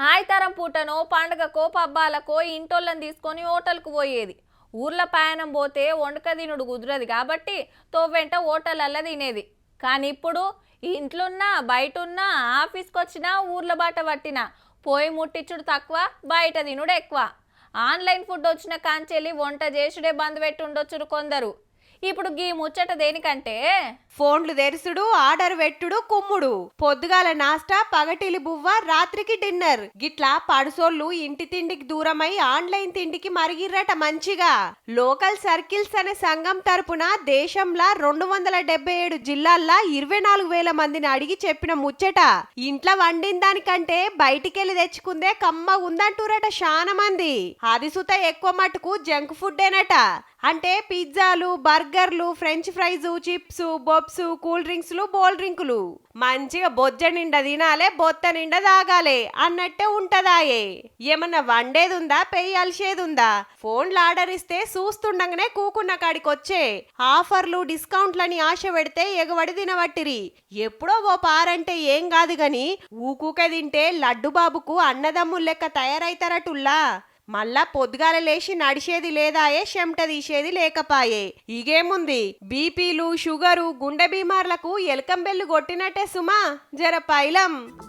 ఆయితరం పూటనో పండగకో పబ్బాలకో ఇంటోళ్ళని తీసుకొని హోటల్కు పోయేది. ఊర్ల ప్రయాణం పోతే వండక తినుడు కుదరదు కాబట్టి తోవెంట హోటళ్ళల్లో తినేది. కానీ ఇప్పుడు ఇంట్లున్నా బయటున్నా ఆఫీస్కి వచ్చినా ఊర్ల బాట పట్టినా పోయి ముట్టించుడు తక్కువ, బయట తినుడు ఎక్కువ. ఆన్లైన్ ఫుడ్ వచ్చిన కాంచెల్లి వంట చేసుడే బంద్ పెట్టి ఉండొచ్చురు కొందరు. ఇప్పుడు గీ ముచ్చట దేనికంటే ఫోన్లు తెరుసుడు, ఆర్డర్ పెట్టుడు, కుమ్ముడు, పొద్దుగాల నాస్టా, పగటిలి బువ్వ, రాత్రికి డిన్నర్. గిట్లా పడుసోళ్ళు ఇంటి తిండికి దూరమై ఆన్లైన్ తిండికి మరిగిర్రట మంచిగా. లోకల్ సర్కిల్స్ అనే సంఘం తరపున దేశంలా 277 జిల్లాల్లో 24,000 మందిని అడిగి చెప్పిన ముచ్చట. ఇంట్లో వండిన దానికంటే బయటికెళ్ళి తెచ్చుకుందే కమ్మగా ఉందంటూరట శానా మంది. అది సుత ఎక్కువ మటుకు జంక్ ఫుడ్డేనట. అంటే పిజ్జాలు, బర్గర్లు, ఫ్రెంచ్ ఫ్రైస్, చిప్స్, బొబ్స్, కూల్ డ్రింక్స్లు, బోల్ డ్రింకులు. మంచిగా బొజ్జ నిండా తినాలే, బొత్త నిండా తాగాలే అన్నట్టే ఉంటదాయే. ఏమన్నా వండేదుందా, పెయ్యాల్సేదుందా? ఫోన్లు ఆర్డర్ ఇస్తే చూస్తుండగానే కూకున్న కాడికొచ్చే. ఆఫర్లు, డిస్కౌంట్లని ఆశ పెడితే ఎగబడి తినబట్టిరి. ఎప్పుడో ఓ పారంటే ఏం కాదు గాని ఊకూకే తింటే లడ్డు బాబుకు అన్నదమ్ములు లెక్క తయారైతారటుల్లా. మళ్ళా పొద్దుగాల లేచి నడిచేది లేదాయే, చెమట తీసేది లేకపాయే. ఇగేముంది, బీపీలు, షుగరు, గుండె బీమార్లకు ఎలకంబెల్లు కొట్టినట్టే సుమా. జర పైలం.